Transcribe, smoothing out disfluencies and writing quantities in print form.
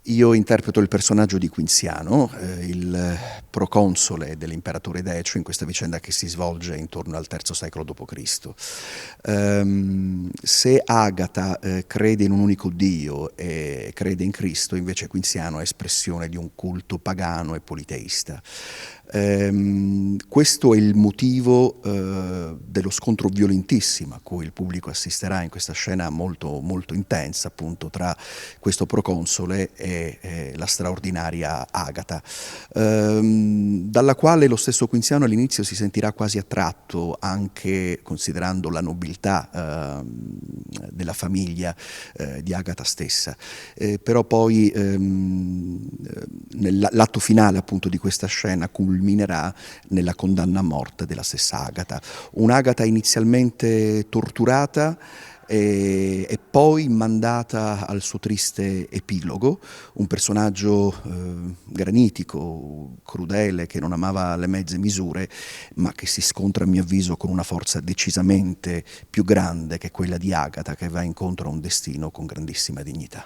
Io interpreto il personaggio di Quinziano, il proconsole dell'imperatore Decio in questa vicenda che si svolge intorno al III secolo d.C. Se Agata crede in un unico Dio e crede in Cristo, invece Quinziano è espressione di un culto pagano e politeista. Questo è il motivo dello scontro violentissimo a cui il pubblico assisterà in questa scena molto, molto intensa, appunto, tra questo proconsole e la straordinaria Agata, dalla quale lo stesso Quinziano all'inizio si sentirà quasi attratto, anche considerando la nobiltà della famiglia di Agata stessa. Però poi l'atto finale appunto di questa scena culminerà nella condanna a morte della stessa Agata. Un'Agata inizialmente torturata e poi mandata al suo triste epilogo, un personaggio granitico, crudele, che non amava le mezze misure, ma che si scontra a mio avviso con una forza decisamente più grande che quella di Agata, che va incontro a un destino con grandissima dignità.